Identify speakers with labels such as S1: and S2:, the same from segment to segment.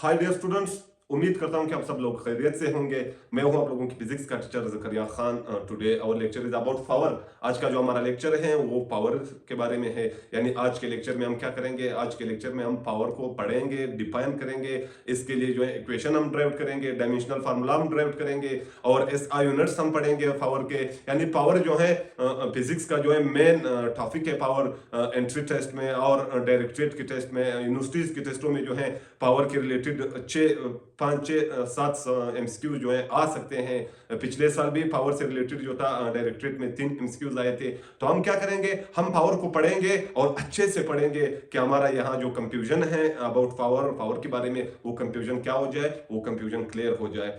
S1: Hi dear students, उम्मीद करता हूं कि आप सब लोग खैरियत से होंगे। मैं हूं आप लोगों की फिजिक्स का teacher Zakariya Khan. Today our lecture is about power. आज का जो हमारा लेक्चर है वो पावर के बारे में है। यानी आज के लेक्चर में हम क्या करेंगे, आज के लेक्चर में हम पावर को पढ़ेंगे, डिफाइन करेंगे। इसके लिए जो है इक्वेशन हम ड्राइव करेंगे, डायमेंशनल फार्मूला हम ड्राइव करेंगे और एसआई यूनिट्स हम पढ़ेंगे पावर के। यानी पावर जो है फिजिक्स का जो है मेन टॉपिक है पावर। एंट्री टेस्ट में और डायरेक्टरेट के टेस्ट में, यूनिवर्सिटीज के टेस्टों में जो है पावर के रिलेटेड अच्छे 5-6-7 एमसीक्यू जो है आ सकते हैं। पिछले साल भी पावर से रिलेटेड जो था डायरेक्टरेट में 3 एमसीक्यूज आए थे। तो हम क्या करेंगे, हम पावर को पढ़ेंगे और अच्छे से पढ़ेंगे कि हमारा यहाँ जो कंफ्यूजन है अबाउट पावर, पावर के बारे में, वो कंफ्यूजन क्या हो जाए, वो कंफ्यूजन क्लियर हो जाए,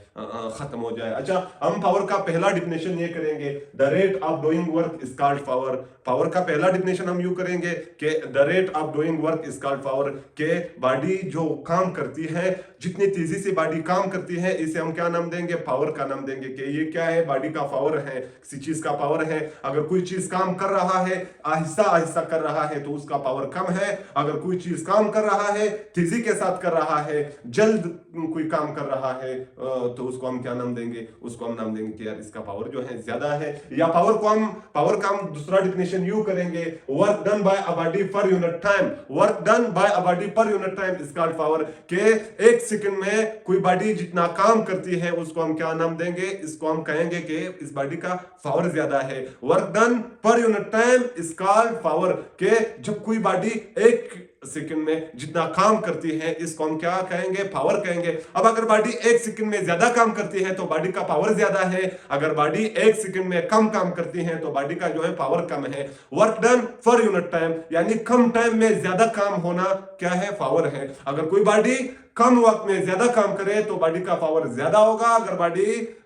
S1: खत्म हो जाए। अच्छा, हम पावर का पहला डिफिनेशन ये करेंगे, the rate of doing work is called power. Power का पहला डिफिनेशन हम यूं करेंगे कि the rate of doing work is called power, के बॉडी जो काम करती है, जितनी तेजी से बॉडी काम करती है, इसे हम क्या नाम देंगे, पावर का नाम देंगे। कि ये क्या है, बॉडी का पावर है, किसी चीज का पावर है। अगर कोई चीज काम कर रहा है, आहिस्ता आहिस्ता कर रहा है, तो उसका पावर कम है। अगर कोई चीज काम कर रहा है, तेजी के साथ कर रहा है, जल्द कोई काम कर रहा है, तो उसको हम क्या नाम देंगे, उसको हम नाम देंगे कि यार इसका पावर जो है ज्यादा है। या पावर का हम दूसरा डिफिनेशन यू करेंगे, work done by a body per unit time. Work done by a body per unit time is called power. के एक सेकंड में कोई बॉडी जितना काम करती है उसको हम क्या नाम देंगे, इसको हम कहेंगे कि इस बॉडी का पावर ज्यादा है। Work done per unit time is called power. के जब कोई बॉडी एक सेकंड में जितना काम करती है, इसको हम क्या कहेंगे, पावर कहेंगे। अब अगर बॉडी एक सेकंड में ज्यादा काम करती है तो बॉडी का पावर ज्यादा है। अगर बॉडी एक सेकंड में कम काम करती है तो बॉडी का जो है पावर कम है। Work done for unit time, यानी कम टाइम में ज्यादा काम होना क्या है, पावर है। अगर कोई बॉडी कम वक्त में ज्यादा काम करे तो बॉडी का पावर ज्यादा होगा। अगर बॉडी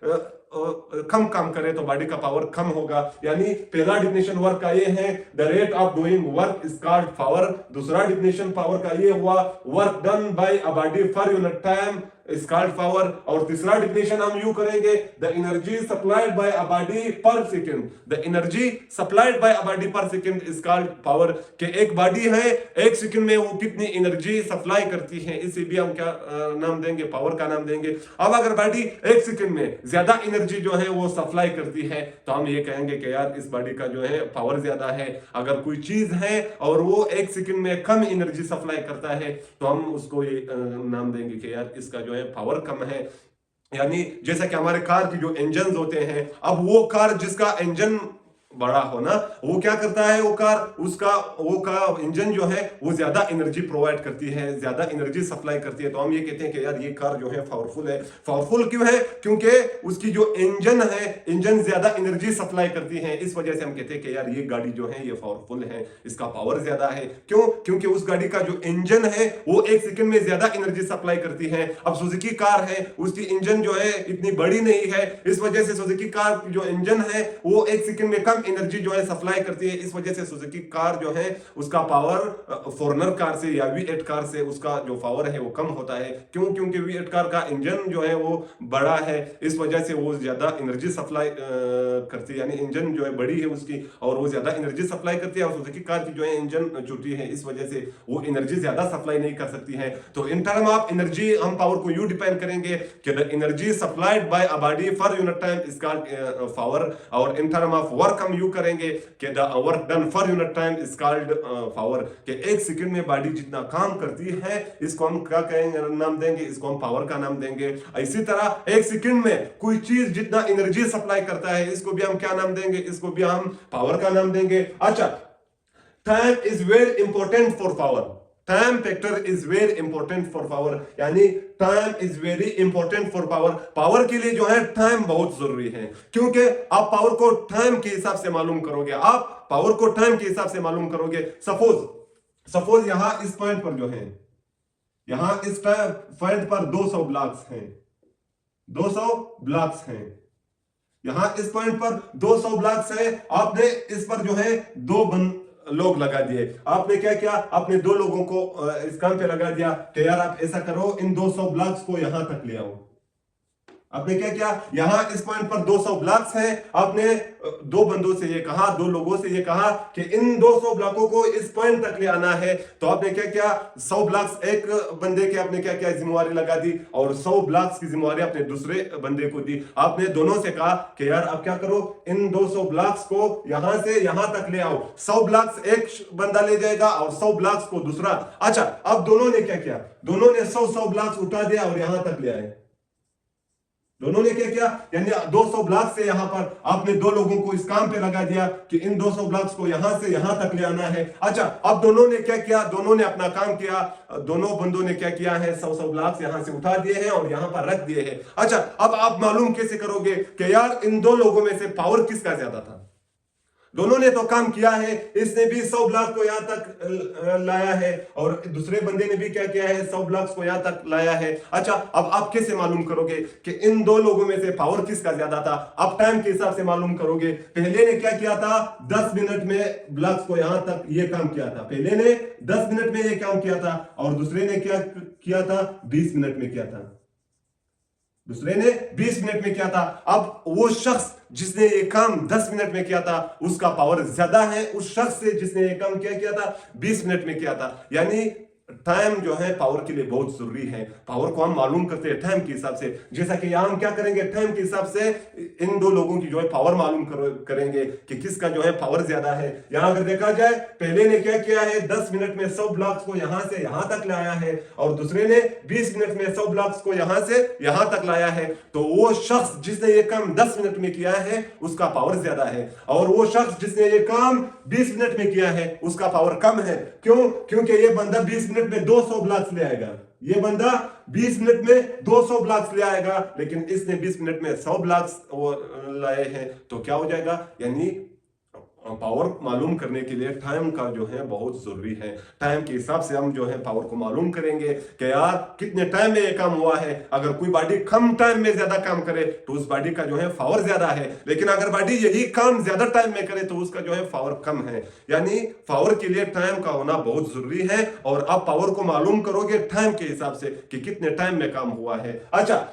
S1: कम काम करे तो बॉडी का पावर कम होगा। यानी पहला डिफिनेशन वर्क का ये है, the rate of doing work is called power. दूसरा डिफिनेशन पावर का ये हुआ, work done by a body for unit time is called power. और तीसरा डिफिनेशन हम यू करेंगे, the energy supplied by a body per second. The energy supplied by a body per second is called power. के एक body है, एक second में वो कितनी एनर्जी सप्लाई करती है, इसे भी हम क्या नाम देंगे, पावर का नाम देंगे। अब अगर बॉडी एक सेकंड में ज्यादा एनर्जी जो है वो सप्लाई करती है तो हम ये कहेंगे कि यार इस बॉडी का जो है पावर ज्यादा है। अगर कोई चीज है और वो एक सेकंड में कम एनर्जी सप्लाई करता है तो हम उसको ये नाम देंगे कि यार इसका जो है पावर कम है। यानी जैसा कि हमारे कार की जो इंजन होते हैं, अब वो कार जिसका इंजन बड़ा हो ना, वो क्या करता है, वो का इंजन जो है वो ज्यादा एनर्जी प्रोवाइड करती है, ज्यादा एनर्जी सप्लाई करती है। तो हम ये कहते हैं कि यार ये कार जो है पावरफुल है। पावरफुल क्यों है, क्योंकि उसकी जो इंजन है, इंजन ज्यादा एनर्जी सप्लाई करती है। इस वजह से हम कहते हैं कि यार ये गाड़ी जो है ये पावरफुल है, इसका पावर ज्यादा है। क्यों, क्योंकि उस गाड़ी का जो इंजन है वो एक सेकंड में ज्यादा एनर्जी सप्लाई करती है। अब सुजुकी कार है, उसकी इंजन जो है इतनी बड़ी नहीं है, इस वजह से सुजुकी कार की जो इंजन है वो एक सेकंड में कम एनर्जी जो है सप्लाई करती है। इस वजह से सुजुकी कार जो है उसका पावर फॉरनर कार से या V8 कार से उसका जो पावर है वो कम होता है। क्यों, क्योंकि V8 कार का इंजन जो है वो बड़ा है, इस वजह से वो ज्यादा एनर्जी सप्लाई करती है। यानी इंजन जो है बड़ी है उसकी और वो ज्यादा एनर्जी सप्लाई करती है। और सुजुकी कार की जो है इंजन छोटी है, इस वजह से वो एनर्जी ज्यादा सप्लाई नहीं कर सकती है। तो इन टर्म ऑफ एनर्जी हम पावर को यू डिफाइन करेंगे कि the energy supplied by a body for unit time is called power. और इन टर्म ऑफ वर्क हम यू करेंगे कि the work done for unit time is called power. कि एक सेकंड में बॉडी जितना काम करती है इसको हम क्या कहेंगे, नाम देंगे, इसको हम पावर का नाम देंगे। इसी तरह एक सेकंड में कोई चीज जितना एनर्जी सप्लाई करता है इसको भी हम क्या नाम देंगे, इसको भी हम पावर का नाम देंगे। अच्छा, time is very important for power. Time factor is very important for power. यानी time is very important for power. Power के लिए जो है टाइम बहुत जरूरी है, क्योंकि आप पावर को टाइम के हिसाब से मालूम करोगे, आप पावर को टाइम के हिसाब से मालूम करोगे। सपोज यहां इस पॉइंट पर जो है, यहां इस पॉइंट पर 200 ब्लॉक्स हैं, 200 ब्लॉक्स हैं। यहां इस पॉइंट पर 200 ब्लॉक्स है। आपने इस पर जो है लोग लगा दिए। आपने क्या किया, आपने 2 लोगों को इस काम पे लगा दिया कि यार आप ऐसा करो, इन 200 ब्लॉक्स को यहां तक ले आओ। आपने क्या किया, यहां इस पॉइंट पर 200 ब्लॉक्स हैं, आपने दो बंदों से ये कहा, दो लोगों से ये कहा कि इन 200 ब्लॉकों को इस पॉइंट तक ले आना है। तो आपने क्या किया, 100 ब्लॉक्स एक बंदे के आपने क्या किया, जिम्मेवारी लगा दी और 100 ब्लॉक्स की जिम्मेवारी अपने दूसरे बंदे को दी। आपने दोनों से कहा कि यार अब क्या करो, इन 200 ब्लॉक्स को यहां से यहां तक ले आओ। 100 ब्लॉक्स एक बंदा ले जाएगा और 100 ब्लॉक्स को दूसरा। अच्छा, अब दोनों ने क्या किया, दोनों ने 100 ब्लॉक्स उठा दिया और यहां तक ले आए। दोनों ने क्या किया, यानी 200 ब्लॉक से यहां पर आपने दो लोगों को इस काम पे लगा दिया कि इन 200 ब्लॉक्स को यहां से यहां तक ले आना है। अच्छा, अब दोनों ने क्या किया, दोनों ने अपना काम किया, दोनों बंदों ने क्या किया है, 100 ब्लॉक्स यहां से उठा दिए हैं और यहां पर रख दिए हैं। अच्छा, अब आप मालूम कैसे करोगे कि यार इन दो लोगों में से पावर किसका ज्यादा था? दोनों ने तो काम किया है, इसने भी 100 ब्लॉक को यहां तक लाया है और दूसरे बंदे ने भी क्या किया है, 100 ब्लॉक्स को यहां तक लाया है। अच्छा, अब आप कैसे मालूम करोगे कि इन दो लोगों में से पावर किसका ज्यादा था? आप टाइम के हिसाब से मालूम करोगे। पहले ने क्या किया था, 10 मिनट में ब्लॉक्स को यहां तक ये काम किया था, पहले ने 10 मिनट में ये काम किया था और दूसरे ने क्या किया था, 20 मिनट में किया था। दूसरे ने 20 मिनट में किया था। अब वो शख्स जिसने ये काम 10 मिनट में किया था उसका पावर ज्यादा है उस शख्स से जिसने ये काम किया था 20 मिनट में किया था। यानी टाइम जो है पावर के लिए बहुत जरूरी है। पावर को हम मालूम करते हैं टाइम के हिसाब से। जैसा कि यहां हम क्या करेंगे, टाइम के हिसाब से इन दो लोगों की जो है पावर मालूम करेंगे कि किसका जो है पावर ज्यादा है। यहां अगर देखा जाए, पहले ने क्या किया है, 10 मिनट में 100 ब्लॉक्स को यहां से यहां तक लाया है और दूसरे ने 20 मिनट में 100 ब्लॉक्स को यहां से यहां तक लाया है। तो वो शख्स जिसने ये काम 10 मिनट में किया है उसका पावर ज्यादा है और वो शख्स जिसने ये काम 20 मिनट में किया है उसका पावर कम है। क्यों? क्योंकि ये बंदा 20 मिनट में 200 ब्लॉक्स ले आएगा, ये बंदा 20 मिनट में 200 ब्लॉक्स ले आएगा, लेकिन इसने 20 मिनट में 100 ब्लॉक्स लाए हैं। तो क्या हो जाएगा, यानी पावर मालूम करने के लिए टाइम का जो है बहुत जरूरी है। टाइम के हिसाब से हम जो है पावर को मालूम करेंगे कि यार कितने टाइम में ये काम हुआ है। अगर कोई बॉडी कम टाइम में ज्यादा काम करे तो उस बॉडी का जो है पावर ज्यादा है, लेकिन अगर बॉडी यही काम ज्यादा टाइम में करे तो उसका जो है पावर कम है। यानी पावर के लिए टाइम का होना बहुत जरूरी है और आप पावर को मालूम करोगे टाइम के हिसाब से कि कितने टाइम में काम हुआ है। अच्छा,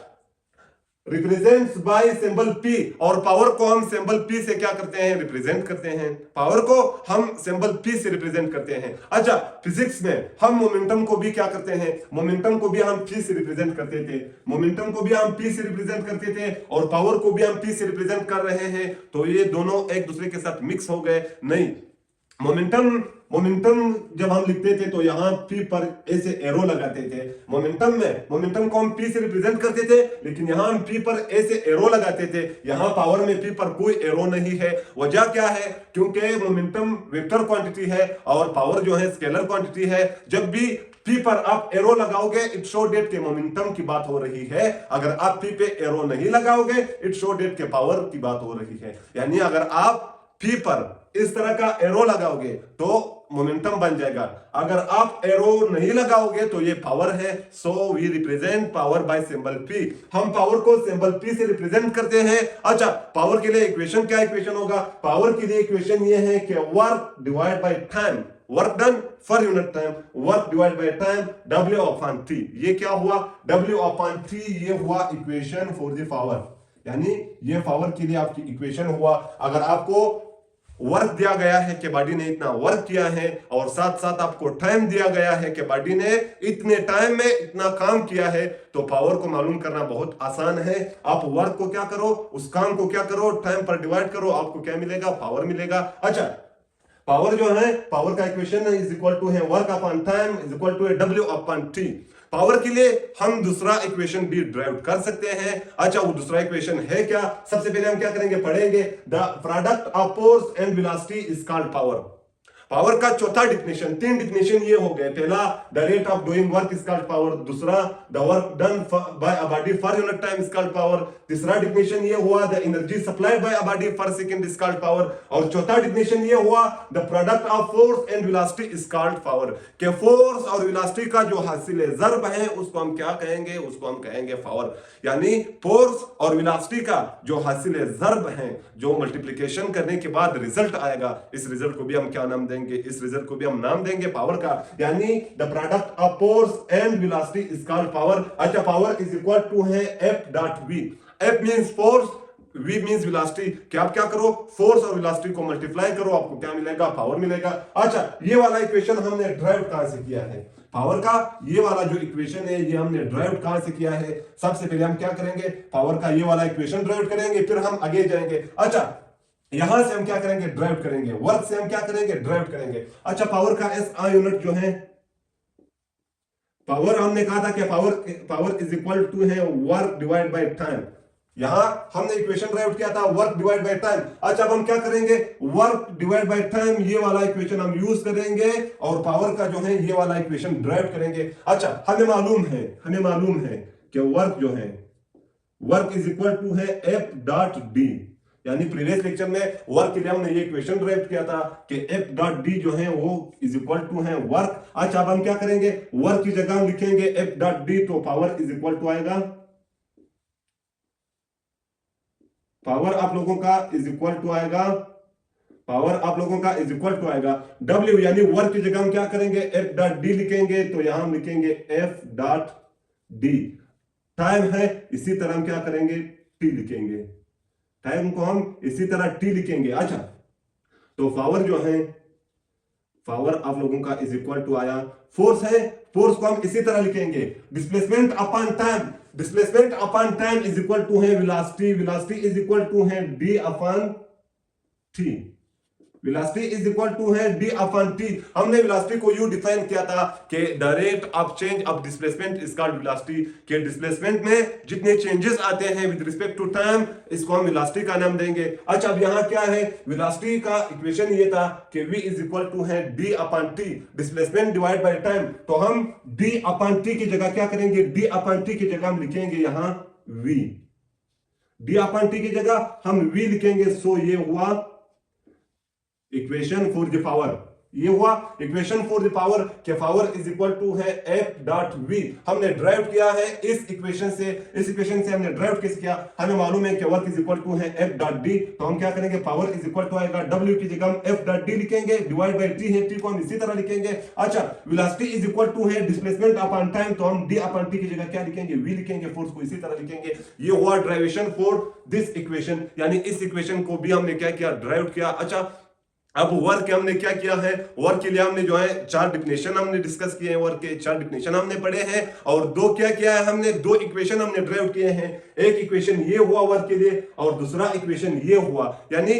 S1: रिप्रेजेंट्स बाय सिंबल P, और पावर को हम सिंबल P से क्या करते हैं, रिप्रेजेंट करते हैं। पावर को हम सिंबल P से रिप्रेजेंट करते हैं। अच्छा, फिजिक्स में हम मोमेंटम को भी क्या करते हैं, मोमेंटम को भी हम P से रिप्रेजेंट करते थे, मोमेंटम को भी हम P से रिप्रेजेंट करते थे और पावर को भी हम P से रिप्रेजेंट कर रहे हैं। तो ये दोनों एक दूसरे के साथ मिक्स हो गए नहीं। मोमेंटम जब हम लिखते थे तो यहां P पर ऐसे एरो लगाते थे। मोमेंटम को हम P से रिप्रेजेंट करते थे, लेकिन यहां हम P पर ऐसे एरो लगाते थे। यहां पावर में P पर कोई एरो नहीं है। वजह क्या है? क्योंकि मोमेंटम वेक्टर क्वांटिटी है और पावर जो है स्केलर क्वांटिटी है। जब भी P पर आप एरो लगाओगे इट शो डेट के मोमेंटम की बात हो रही है। अगर आप P पे एरो नहीं लगाओगे इट शो डेट के पावर की बात हो रही है। यानी अगर आप P पर इस तरह का एरो लगाओगे तो मोमेंटम बन जाएगा, अगर आप एरो नहीं लगाओगे तो ये पावर है। So we represent power by symbol P। हम पावर को सिंबल P से रिप्रेजेंट करते हैं। अच्छा, पावर के लिए इक्वेशन क्या इक्वेशन होगा? पावर के लिए इक्वेशन ये है कि work divide by time, work done for unit time, work divide by time, W/T। ये क्या हुआ? W/T ये हुआ इक्वेशन फॉर द पावर। यानी ये पावर के लिए आपकी इक्वेशन हुआ। अगर आपको वर्क दिया गया है कि बॉडी ने इतना वर्क किया है और साथ साथ आपको टाइम दिया गया है कि बॉडी ने इतने टाइम में इतना काम किया है, तो पावर को मालूम करना बहुत आसान है। आप वर्क को क्या करो, उस काम को क्या करो, टाइम पर डिवाइड करो, आपको क्या मिलेगा? पावर मिलेगा। अच्छा, पावर जो है, पावर का इक्वेशन इज इक्वल टू है work upon time is equal to W/T। Power के लिए हम दूसरा इक्वेशन भी ड्राइव कर सकते हैं। अच्छा, वो दूसरा इक्वेशन है क्या? सबसे पहले हम क्या करेंगे, पढ़ेंगे the product of force and velocity is called power. Power का चौथा डिफिनेशन, 3 डिफिनेशन ये हो गए। पहला the rate of doing work is called power, दूसरा the work done by a body for unit time is called power, तीसरा definition ये हुआ the energy supplied by a body per second is called power, और चौथा definition ये हुआ the product of force and velocity is called power. के force और velocity का जो हासिल ज़र्ब है उसको हम क्या कहेंगे? उसको हम कहेंगे पावर। यानी फोर्स और वेलोसिटी का जो हासिल ज़र्ब है, जो मल्टीप्लिकेशन करने के बाद रिजल्ट आएगा, इस रिजल्ट को भी हम क्या नाम देंगे? करेंगे, इस रिजल्ट को भी हम नाम देंगे पावर का, यानी the product of force and velocity is called power. अच्छा, पावर इज इक्वल टू है F dot V। F means force, V means velocity. क्या आप क्या करो, फोर्स और वेलोसिटी को मल्टीप्लाई करो, आपको क्या मिलेगा, पावर मिलेगा। अच्छा, ये वाला इक्वेशन हमने ड्राइव कहां से किया है, पावर का ये वाला जो इक्वेशन है ये हमने ड्राइव कहां से किया है। सबसे पहले हम क्या करेंगे, पावर का ये वाला इक्वेशन ड्राइव करेंगे, फिर हम आगे जाएंगे। अच्छा, यहां से हम क्या करेंगे, ड्राइव करेंगे, वर्क से हम क्या करेंगे, ड्राइव करेंगे। अच्छा, पावर का SI यूनिट जो है, पावर हमने कहा था कि पावर इज इक्वल टू है वर्क डिवाइड बाय टाइम। यहां हमने इक्वेशन ड्राइव किया था वर्क डिवाइड बाय टाइम। अच्छा, अब हम क्या करेंगे, वर्क डिवाइड बाय टाइम ये वाला इक्वेशन हम यूज करेंगे और पावर का जो है ये वाला इक्वेशन ड्राइव करेंगे। अच्छा, हमें मालूम है कि वर्क जो है, वर्क इज इक्वल टू है F डॉट D, यानी प्रीवियस लेक्चर में वर्क के लिए हमने ये इक्वेशन ड्राइव किया था कि F डॉट D जो है वो इज इक्वल टू है वर्क। अच्छा, अब हम क्या करेंगे, वर्क की जगह हम लिखेंगे F डॉट D, तो पावर इज इक्वल टू आएगा, पावर आप लोगों का इज इक्वल टू आएगा, पावर आप लोगों का इज इक्वल टू आएगा W, यानी वर्क की जगह हम क्या करेंगे, F डॉट D लिखेंगे, तो यहां हम लिखेंगे F डॉट D। टाइम है, इसी तरह हम क्या करेंगे, T लिखेंगे, टाइम को हम इसी तरह T लिखेंगे। अच्छा, तो पावर जो है, पावर आप लोगों का इज इक्वल टू आया, फोर्स है, फोर्स को हम इसी तरह लिखेंगे, displacement upon time, displacement upon time is equal to है velocity, velocity is equal to है D upon T, velocity is equal to है D अपॉन T। हमने वेलोसिटी को यू डिफाइन किया था कि the rate of change of displacement is called velocity, के डिस्प्लेसमेंट में जितने चेंजेस आते हैं विद रिस्पेक्ट टू टाइम, इसको हम वेलोसिटी का नाम देंगे। अच्छा, अब यहां क्या है, वेलोसिटी का इक्वेशन ये था कि V इज इक्वल टू है D upon T, displacement divide by time, तो हम D अपॉन T की जगह क्या करेंगे, D अपॉन T की जगह हम लिखेंगे यहां V, D अपॉन T की जगह हम V लिखेंगे। सो ये हुआ इक्वेशन फॉर द पावर, ये हुआ इक्वेशन फॉर द पावर के पावर इज इक्वल टू है F डॉट V। हमने ड्राइव किया है इस इक्वेशन से, इस इक्वेशन से हमने ड्राइव किस किया, हमें मालूम है कि वर्क इज इक्वल टू है F डॉट D, तो हम क्या करेंगे, पावर इज इक्वल टू आएगा W की जगह हम F डॉट D लिखेंगे, डिवाइड बाय T है, T को हम इसी तरह लिखेंगे। अच्छा, वेलोसिटी इज इक्वल टू है डिस्प्लेसमेंट अपॉन टाइम, तो हम D अपॉन T की जगह क्या लिखेंगे, V लिखेंगे, फोर्स को इसी तरह लिखेंगे। ये हुआ ड्राइवेशन फॉर दिस इक्वेशन, यानी इस इक्वेशन को भी हमने क्या किया, ड्राइव किया। अच्छा, अब वर्क हमने क्या किया है, वर्क के लिए हमने जो है 4 डिफिनेशन हमने डिस्कस किए हैं, वर्क के 4 डिफिनेशन हमने पढ़े हैं, और दो क्या किया है हमने, 2 इक्वेशन हमने ड्राइव किए हैं। एक इक्वेशन ये हुआ वर्क के लिए और दूसरा इक्वेशन ये हुआ, यानी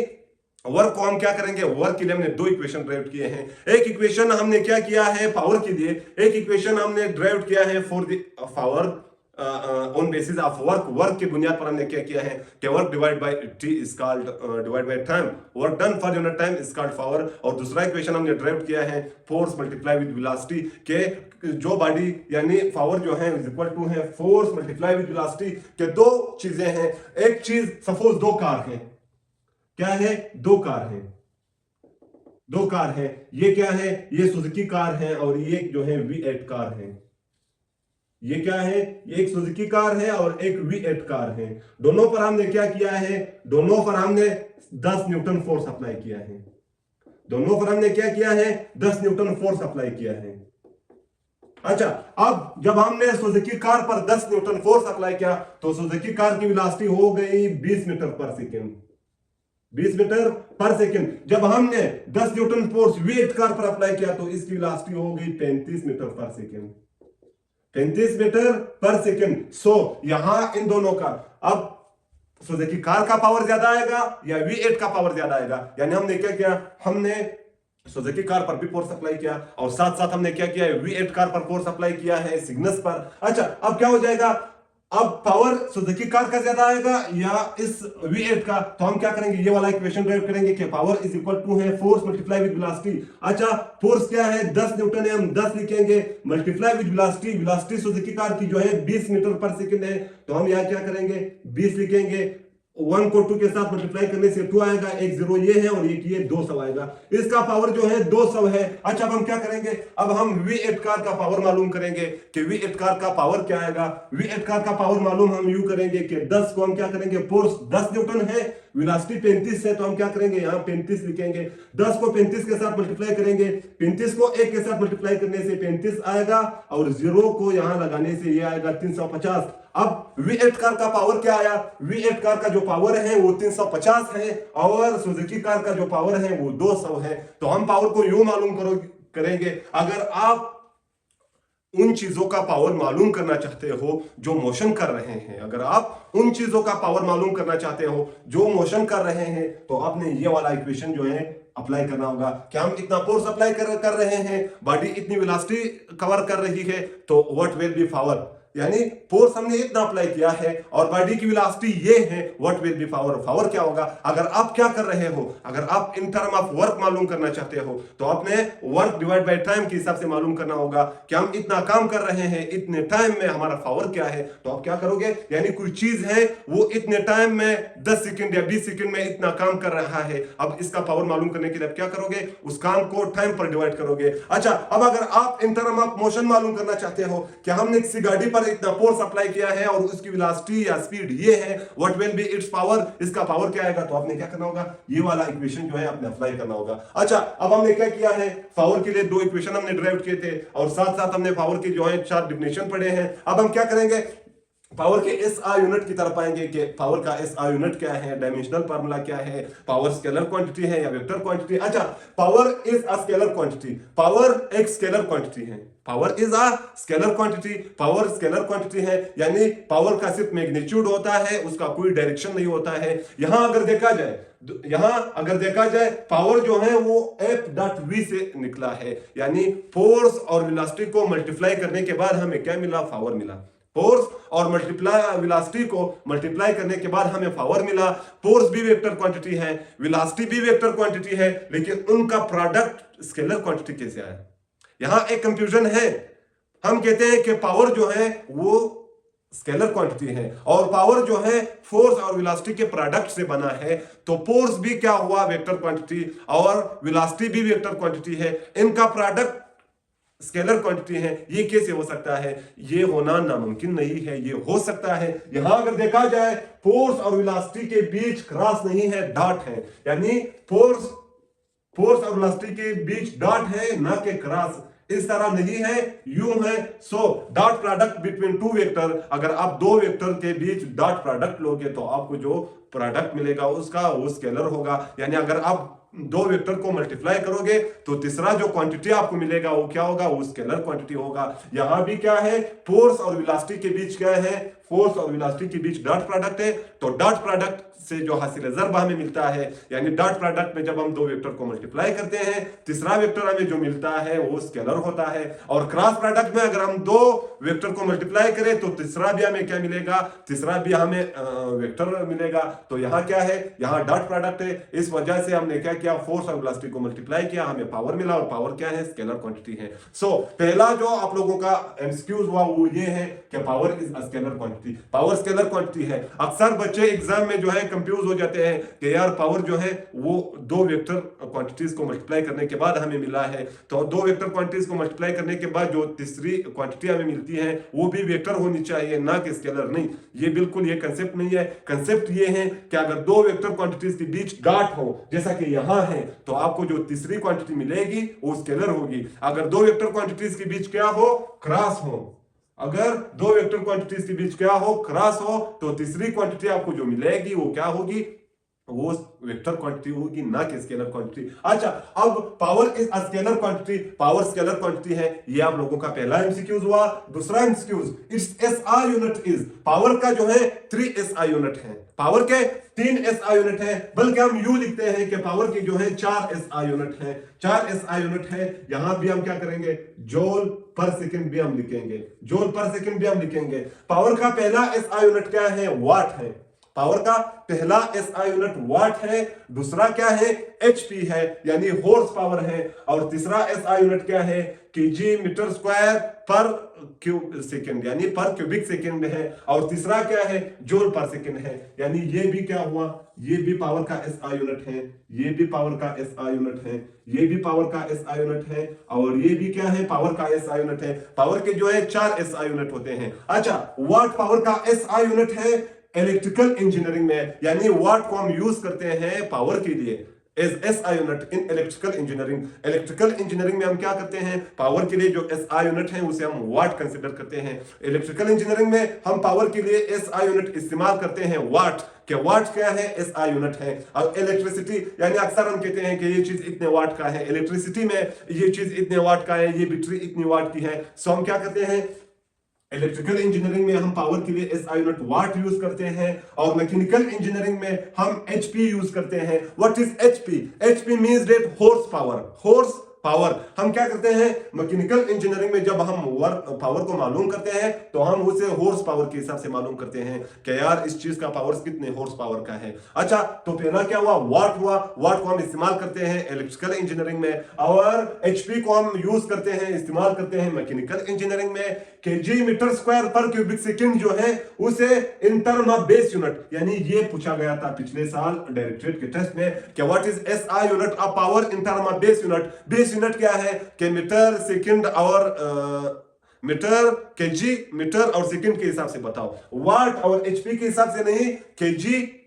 S1: वर्क को हम क्या करेंगे, वर्क के लिए हमने 2 इक्वेशन ड्राइव किए हैं। एक इक्वेशन हमने क्या किया है पावर के लिए, एक इक्वेशन हमने ड्राइव किया है for the power on basis of work, work की बुनियाद पर हमने क्या किया है कि work divide by T is called divide by time, work done for unit time is called power. और दूसरा इक्वेशन हमने ड्राइव किया है फोर्स मल्टीप्लाई विद वेलोसिटी, के जो बॉडी यानी पावर जो है इज इक्वल टू है फोर्स मल्टीप्लाई विद वेलोसिटी, के 2 चीजें हैं। एक चीज सपोज 2 कार हैं, क्या है, 2 कार हैं, 2 कार हैं, ये क्या है, ये सुजुकी कार है और ये जो है V8 कार है। ये क्या है, ये एक सुजुकी कार है और एक V8 कार है। दोनों पर हमने क्या किया है, दोनों पर हमने 10 न्यूटन फोर्स अप्लाई किया है, दोनों पर हमने क्या किया है, 10 न्यूटन फोर्स अप्लाई किया है। अच्छा, अब जब हमने सुजुकी कार पर 10 न्यूटन फोर्स अप्लाई किया तो सुजुकी कार की वेलोसिटी हो गई 20 मीटर पर सेकेंड, 20 मीटर पर सेकेंड। जब हमने 10 न्यूटन फोर्स V8 कार पर अप्लाई किया तो इसकी वेलोसिटी हो गई 35 मीटर पर सेकेंड, 35 मीटर पर सेकेंड। सो यहां इन दोनों का, अब सुजुकी कार का पावर ज्यादा आएगा या V8 का पावर ज्यादा आएगा, यानी हमने क्या किया, हमने सुजुकी कार पर भी फोर्स अप्लाई किया और साथ साथ हमने क्या किया है, V8 कार पर फोर्स अप्लाई किया है सिग्नस पर। अच्छा, अब क्या हो जाएगा, अब पावर सुजुकी कार का ज्यादा आएगा या इस V8 का, तो हम क्या करेंगे, ये वाला इक्वेशन ड्राइव करेंगे कि पावर इज इक्वल टू है फोर्स मल्टीप्लाई विद वेलोसिटी। अच्छा, फोर्स क्या है, 10 न्यूटन है, हम 10 लिखेंगे, multiply with velocity, velocity Suzuki car की जो है 20 मीटर पर सेकंड है, तो हम यहां क्या करेंगे, 20 लिखेंगे, 1 को 2 के साथ मल्टीप्लाई करने से 2 आएगा, एक 0 ये है और एक ये 200 आएगा। इसका पावर जो है 200 है। अच्छा, अब हम क्या करेंगे, अब हम V8 कार का पावर मालूम करेंगे कि V8 कार का पावर क्या आएगा। V8 कार का पावर मालूम हम यू करेंगे कि 10 को हम क्या करेंगे, फोर्स 10 न्यूटन है, वेलोसिटी 35 है, तो हम क्या करेंगे, यहाँ 35 लिखेंगे। 10 को 35 के साथ मल्टीप्लाई करेंगे, 35 को 1 के साथ मल्टीप्लाई करने से 35 आएगा और 0 को यहां लगाने से ये आएगा 350। अब V8 कार का पावर क्या आया, V8 कार का जो पावर है वो 350 है और सुजुकी कार का जो पावर है वो 200 है। तो हम पावर को यूं मालूम करेंगे, अगर आप उन चीजों का पावर मालूम करना चाहते हो जो मोशन कर रहे हैं, अगर आप उन चीजों का पावर मालूम करना चाहते हो जो मोशन कर रहे हैं, तो आपने ये वाला इक्वेशन जो है अप्लाई करना होगा कि हम इतना फोर्स अप्लाई कर रहे हैं, बॉडी इतनी वेलोसिटी कवर कर रही है, तो व्हाट विल बी पावर, यानी फोर्स हमने इतना अप्लाई किया है और बॉडी की वेलोसिटी ये है, what will B power, power क्या होगा। अगर आप क्या कर रहे हो, अगर आप इन टर्म ऑफ वर्क मालूम करना चाहते हो तो आपने वर्क डिवाइड बाय टाइम के हिसाब से मालूम करना होगा कि हम इतना काम कर रहे हैं, इतने टाइम में हमारा पावर क्या है। तो आप क्या करोगे, यानी कोई चीज है वो इतने टाइम में 10 सेकंड या 20 सेकंड में इतना काम कर रहा है, अब इसका पावर मालूम करने के लिए आप क्या करोगे, उस काम को टाइम पर डिवाइड करोगे। अच्छा, अब अगर आप इन टर्म ऑफ मोशन मालूम करना चाहते हो कि हमने किसी गाड़ी पर इतना फोर्स अप्लाई किया है और उसकी वेलोसिटी या स्पीड ये है, what will B it's power, इसका पावर क्या आएगा, तो आपने क्या करना होगा, ये वाला इक्वेशन जो है आपने अप्लाई करना होगा। अच्छा, अब हमने क्या किया है, पावर के लिए 2 इक्वेशन हमने डिराइव किए थे और साथ साथ हमने पावर के जो है 4 डिफिनेशन पढ़े हैं। अब हम क्या करेंगे, पावर के SI यूनिट की तरफ आएंगे कि पावर का SI यूनिट क्या है, डायमेंशनल फार्मूला क्या है, पावर स्केलर क्वांटिटी है या वेक्टर क्वांटिटी। अच्छा, power is a scalar quantity, power एक स्केलर क्वांटिटी है, power is a scalar quantity, power scalar quantity है, यानी पावर का सिर्फ मैग्नीट्यूड होता है, उसका कोई डायरेक्शन नहीं होता है। यहां अगर देखा जाए पावर जो है वो F.V से निकला है, यानी फोर्स और वेलोसिटी को मल्टीप्लाई करने के बाद हमें क्या मिला, पावर मिला। फोर्स और वेलोसिटी को मल्टीप्लाई करने के बाद हमें पावर मिला। फोर्स भी वेक्टर क्वांटिटी है, वेलोसिटी भी वेक्टर क्वांटिटी है, लेकिन उनका प्रोडक्ट स्केलर क्वांटिटी कैसे आया, यहां एक कंफ्यूजन है। हम कहते हैं कि पावर जो है वो स्केलर क्वांटिटी है और पावर जो है फोर्स और वेलोसिटी के प्रोडक्ट से बना है, तो फोर्स भी क्या हुआ, वेक्टर क्वांटिटी, और वेलोसिटी भी वेक्टर क्वांटिटी है, इनका प्रोडक्ट स्केलर क्वांटिटी है। ये कैसे हो सकता है, ये होना नामुमकिन नहीं है, ये हो सकता है। यहां अगर देखा जाए फोर्स और वेलोसिटी के बीच क्रॉस नहीं है, डॉट है, यानी फोर्स और वेलोसिटी के बीच डॉट है, ना कि क्रॉस। इस तरह नहीं है, यूं है। So dot product between 2 vector, अगर आप 2 वेक्टर के बीच डॉट प्रोडक्ट लोगे तो आपको जो प्रोडक्ट मिलेगा उसका वो स्केलर होगा, यानी अगर आप 2 वेक्टर को मल्टीप्लाई करोगे तो तीसरा जो क्वांटिटी आपको मिलेगा वो क्या होगा, वो स्केलर क्वांटिटी होगा। यहां भी क्या है, फोर्स और वेलोसिटी के बीच क्या है, फोर्स और वेलोसिटी के बीच डॉट प्रोडक्ट है, तो डॉट प्रोडक्ट से जो हासिल ज़र्ब हमें मिलता है, यानी डॉट प्रोडक्ट में जब हम 2 वेक्टर को मल्टीप्लाई करते हैं, तीसरा वेक्टर हमें जो मिलता है वो स्केलर होता है। और क्रॉस प्रोडक्ट में अगर हम 2 वेक्टर को मल्टीप्लाई करें तो तीसरा भी हमें क्या मिलेगा, तीसरा भी हमें वेक्टर मिलेगा। तो यहाँ क्या है, यहाँ डॉट प्रोडक्ट है, इस वजह से हमने क्या किया, फोर्स और वेलोसिटी को मल्टीप्लाई किया, हमें पावर मिला, और पावर क्या है, स्केलर क्वांटिटी है। सो पहला जो आप लोगों का एमसीक्यूज हुआ वो ये है कि power is a scalar quantity, power scalar quantity है। अक्सर बच्चे एग्जाम में जो है कंफ्यूज हो जाते हैं कि यार पावर जो है वो 2 वेक्टर क्वांटिटीज को मल्टीप्लाई करने के बाद हमें मिला है, तो 2 वेक्टर क्वांटिटीज को मल्टीप्लाई करने के बाद जो तीसरी क्वांटिटी हमें मिलती है वो भी वेक्टर होनी चाहिए, ना कि स्केलर। नहीं, ये बिल्कुल ये कंसेप्ट नहीं है। कंसेप्ट ये है कि अगर 2 वेक्टर क्वांटिटीज के बीच डॉट हो, जैसा कि यहां है, तो आपको जो तीसरी क्वांटिटी मिलेगी वो स्केलर होगी। अगर 2 वेक्टर क्वांटिटीज के बीच क्या हो, क्रॉस हो, अगर 2 वेक्टर क्वांटिटीज के बीच क्या हो, क्रॉस हो, तो तीसरी क्वांटिटी आपको जो मिलेगी वो क्या होगी, वो वेक्टर क्वांटिटी होगी, ना कि स्केलर क्वांटिटी। अच्छा, अब power is a scalar quantity, power scalar quantity है, ये आप लोगों का पहला एमसीक्यूज हुआ। दूसरा MCQs, it's SI unit is, power का जो है 3 एसआई यूनिट है, पावर के 3 एसआई यूनिट है, बल्कि हम यू लिखते हैं कि पावर की जो है 4 एसआई यूनिट है, 4 एसआई यूनिट है। यहां भी हम क्या करेंगे, जूल पर सेकंड भी हम लिखेंगे, जूल पर सेकंड भी हम लिखेंगे। पावर का पहला एसआई यूनिट क्या है, वाट है, पावर का पहला एसआई यूनिट वाट है, दूसरा क्या है एचपी है यानी हॉर्स पावर है, और तीसरा एसआई यूनिट क्या है केजी मीटर स्क्वायर पर क्यूब सेकंड यानी पर क्यूबिक सेकंड है, और तीसरा क्या है जूल पर सेकंड है। यानी ये भी क्या हुआ, ये भी पावर का एसआई यूनिट है, ये भी पावर का एसआई यूनिट है, ये भी पावर का एसआई यूनिट है, और ये भी क्या है पावर का एसआई यूनिट है। पावर के जो है 4 एसआई यूनिट होते हैं। अच्छा, वाट पावर का एसआई यूनिट है इलेक्ट्रिकल इंजीनियरिंग में, यानी वाट को हम यूज करते हैं पावर के लिए as SI unit in electrical engineering. Electrical engineering में हम क्या करते हैं, पावर के लिए जो एसआई यूनिट है उसे हम वाट कंसीडर करते हैं। इलेक्ट्रिकल इंजीनियरिंग में हम पावर के लिए एसआई यूनिट इस्तेमाल करते हैं वाट, के वाट क्या है एसआई यूनिट है। और इलेक्ट्रिसिटी यानी अक्सर हम कहते हैं कि ये चीज इतने वाट का है, इलेक्ट्रिसिटी में ये चीज इतने वाट का है, ये बैटरी इतनी वाट की है। सो हम क्या करते हैं इलेक्ट्रिकल इंजीनियरिंग में हम पावर के लिए एसआई यूनिट वाट यूज करते हैं, और मैकेनिकल इंजीनियरिंग में हम एचपी यूज करते हैं। What is HP? HP means that horse power, horse power. हम क्या करते हैं मैकेनिकल इंजीनियरिंग में जब हम वर्क पावर को मालूम करते हैं तो हम उसे हॉर्स पावर के हिसाब से मालूम करते हैं कि यार इस चीज का पावर कितने हॉर्स पावर का है। अच्छा, तो पहला क्या हुआ वाट हुआ, वाट को हम इस्तेमाल करते हैं इलेक्ट्रिकल इंजीनियरिंग में, और एचपी को हम यूज करते हैं इस्तेमाल करते हैं मैकेनिकल इंजीनियरिंग में। केजी मीटर स्क्वायर पर क्यूबिक सेकंड जो है उसे इन टर्म ऑफ बेस यूनिट, यानी ये पूछा गया था पिछले साल डायरेक्टरेट के टेस्ट में कि what is SI unit of power in term of base unit. Base unit क्या है कि मीटर सेकंड और मीटर केजी मीटर और सेकंड के हिसाब से बताओ, वाट और एचपी के हिसाब से नहीं, केजी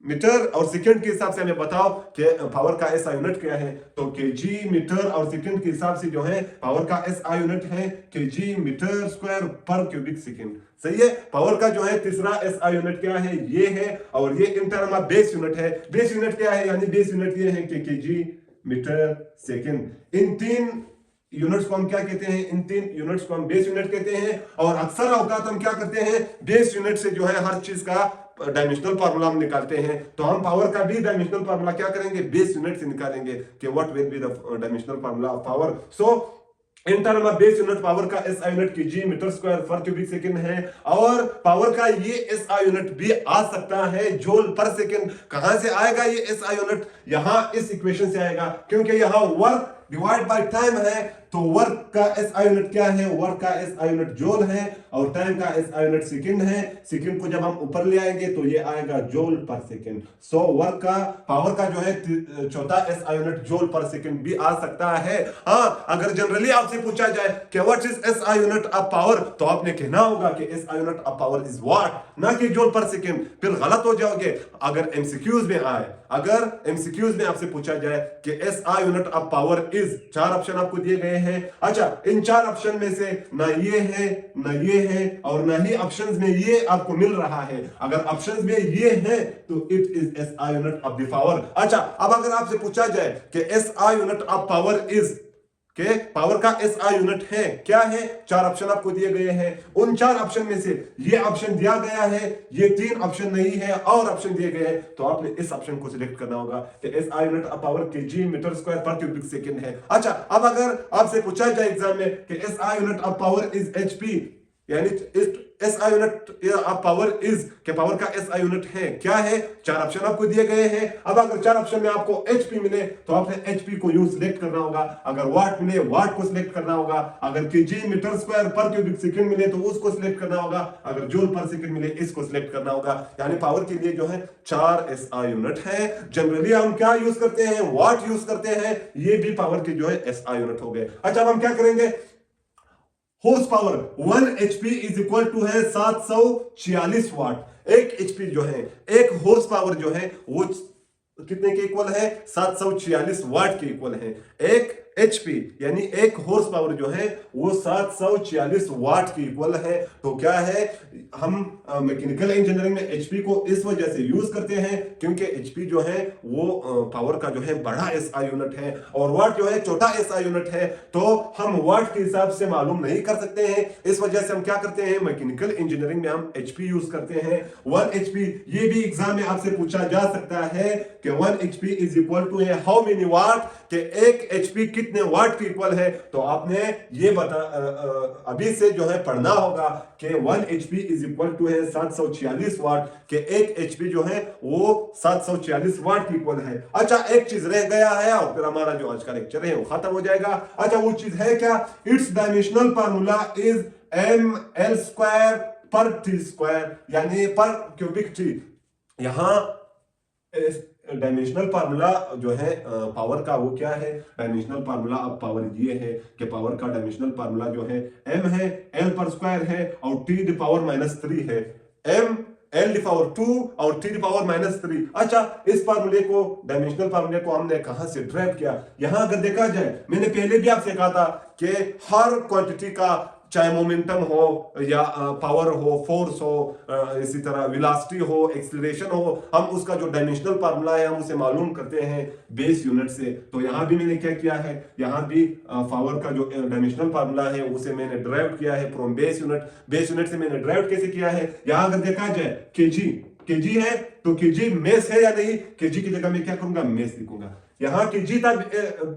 S1: मीटर और सेकंड के हिसाब से हमें बताओ कि पावर का एसआई यूनिट क्या है। तो केजी मीटर और सेकंड के हिसाब से जो है पावर का एसआई यूनिट है केजी मीटर स्क्वायर पर क्यूबिक सेकंड। सही है। पावर का जो है तीसरा एसआई यूनिट क्या है, ये है, और ये इन टर्म ऑफ बेस यूनिट है। बेस यूनिट क्या है, यानी बेस यूनिट ये है कि केजी मीटर सेकंड। इन 3 यूनिट्स को हम क्या कहते हैं, इन 3 यूनिट्स को हम बेस यूनिट कहते हैं। और अक्सर औकात हम क्या करते हैं बेस यूनिट से जो है हर चीज का डायमेंशनल फार्मूला हम निकालते हैं। तो हम पावर का भी डायमेंशनल फार्मूला क्या करेंगे बेस यूनिट से निकालेंगे कि what will be the dimensional formula of power. So in term of base unit power का SI unit kg metre square पर क्यूबिक सेकंड है, और पावर का ये एसआई यूनिट भी आ सकता है जूल पर सेकंड। कहां से आएगा ये एसआई यूनिट, यहां इस इक्वेशन से आएगा, क्योंकि यहां वर्क डिवाइड बाय टाइम है। तो वर्क का एसआई यूनिट क्या है, वर्क का एसआई यूनिट जूल है, और टाइम का एसआई यूनिट सेकंड है। सेकंड को जब हम ऊपर ले आएंगे तो ये आएगा जूल पर सेकंड। सो वर्क का पावर का जो है चौथा एसआई यूनिट जूल पर सेकंड भी आ सकता है। हाँ, अगर जनरली आपसे पूछा जाए कि what is SI unit of power, तो आपने कहना होगा कि SI unit of power is what, ना कि जूल पर सेकंड। फिर गलत हो जाओगे अगर एमसीक्यूज में आए, अगर एमसीक्यूज में आपसे पूछा जाए कि SI unit of power is, 4 option आपको दिए गए हैं। अच्छा, इन 4 ऑप्शन में से ना ये है, ना ये है, और ना ही ऑप्शंस में ये आपको मिल रहा है। अगर ऑप्शंस में ये है तो it is SI unit of the power. अच्छा, अब अगर आपसे पूछा जाए कि SI unit of power is, के पावर का एसआई यूनिट है क्या है, 4 ऑप्शन आपको दिए गए हैं। उन 4 ऑप्शन में से ये ऑप्शन दिया गया है, ये 3 ऑप्शन नहीं है और ऑप्शन दिए गए हैं, तो आपने इस ऑप्शन को सिलेक्ट करना होगा कि SI unit of power KG metre square पर क्यूबिक सेकंड है। अच्छा, अब अगर आपसे पूछा जाए एग्जाम में कि SI unit of power is HP, यानी SI unit of power is, के पावर का एसआई यूनिट है क्या है, 4 ऑप्शन आपको दिए गए हैं। अब अगर 4 ऑप्शन में आपको एचपी मिले तो आपने एचपी को यूज सिलेक्ट करना होगा, अगर वाट मिले वाट को सिलेक्ट करना होगा, अगर केजी मीटर स्क्वायर पर क्यूबिक सेकंड मिले तो उसको सिलेक्ट करना होगा, अगर जूल पर सेकंड मिले इसको सिलेक्ट करना होगा। यानी पावर के लिए जो है 4 एसआई यूनिट है। जनरली हम क्या यूज करते हैं, वाट यूज करते हैं, ये भी पावर के जो है एसआई यूनिट हो गए। अच्छा, अब हम क्या करेंगे, horse power 1 HP is equal to है 746 वाट। 1 एचपी जो है, 1 हॉर्स पावर जो है वो कितने के इक्वल है, 746 वाट के इक्वल है। 1 एचपी यानी 1 हॉर्स पावर जो है वो 746 वाट की इक्वल है। तो क्या है, हम मैकेनिकल इंजीनियरिंग में एचपी को इस वजह से यूज करते हैं क्योंकि एचपी जो है वो पावर का जो है बड़ा एसआई यूनिट है, और वाट जो है छोटा एसआई यूनिट है। तो हम वाट के हिसाब से मालूम नहीं कर सकते हैं, इस वजह से हम क्या करते हैं मैकेनिकल इंजीनियरिंग में हम एचपी यूज करते हैं। 1 एचपी, ये भी एग्जाम में आपसे पूछा जा सकता है कि 1 एचपी इज इक्वल टू है हाउ मेनी वाट, कि 1 एचपी कितने वाट के इक्वल है। तो आपने ये अभी से जो है पढ़ना होगा कि 1 HP is is equal to है 746 वाट के एक एचपी जो है वो 746 वाट की इक्वल है। अच्छा, एक चीज रह गया है और फिर हमारा जो आज का लेक्चर है वो खत्म हो जाएगा। अच्छा, वो चीज है क्या? It's dimensional formula is ml square पर टी स्क्वायर, यानी पर क्यूबिक टी। यहां डायमेंशनल फार्मूला जो है पावर का वो क्या है? डायमेंशनल फार्मूला अब पावर ये है कि पावर का डायमेंशनल फार्मूला जो है m है, l पर स्क्वायर है और t द पावर -3 है। m l द पावर 2 और t द पावर -3। अच्छा, इस फार्मूले को, डायमेंशनल फार्मूले को हमने कहां से ड्राइव किया? यहां अगर देखा जाए, मैंने पहले भी आपसे कहा था कि हर क्वांटिटी का, चाहे मोमेंटम हो या पावर हो, फोर्स हो, इसी तरह वेलोसिटी हो, एक्सीलरेशन हो, हम उसका जो डायमेंशनल फार्मूला है हम उसे मालूम करते हैं बेस यूनिट से। तो यहां भी मैंने क्या किया है? यहां भी पावर का जो डायमेंशनल फार्मूला है उसे मैंने ड्राइव किया है from base unit. Base unit से मैंने ड्राइव कैसे किया है? यहां अगर देखा जाए केजी है तो केजी मेस है या नहीं? केजी की जगह मैं क्या करूंगा? मेस लिखूंगा। यहां केजी था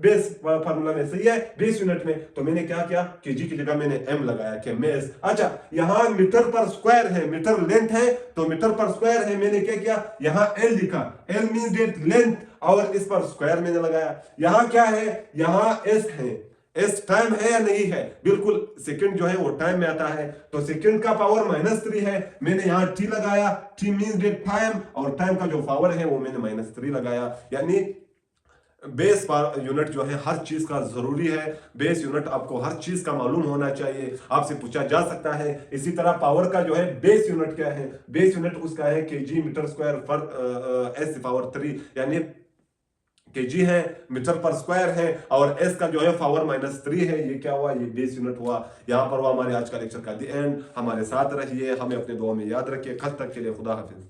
S1: बेस फार्मूला में, सही है, बेस यूनिट में, तो मैंने क्या किया? केजी की जगह मैंने एम लगाया कि मेस। अच्छा, यहां मीटर पर स्क्वायर है, मीटर लेंथ है तो मीटर पर स्क्वायर है, मैंने क्या किया? यहां एल लिखा, एल मींस दैट लेंथ, और इस पर स्क्वायर मैंने लगाया। यहां क्या है? यहां एस है, एस टाइम है या नहीं है? बिल्कुल, सेकंड जो है वो टाइम में आता है, तो सेकंड का पावर -3 है, मैंने यहां टी लगाया, टी मींस दैट टाइम, और टाइम का जो पावर है वो मैंने -3 लगाया। यानी बेस यूनिट जो है हर चीज का जरूरी है। बेस यूनिट आपको हर चीज का मालूम होना चाहिए, आपसे पूछा जा सकता है। इसी तरह पावर का जो है बेस यूनिट क्या है? बेस यूनिट उसका है केजी मीटर स्क्वायर पर एस पावर 3, यानी केजी है, मीटर पर स्क्वायर है, और एस का जो है पावर -3 है। ये क्या हुआ? ये बेस यूनिट हुआ। यहां पर हुआ हमारे आज का लेक्चर का दी एंड। हमारे साथ रहिए, हमें अपने दुआ में याद रखिए। कल तक के लिए खुदा हाफिज।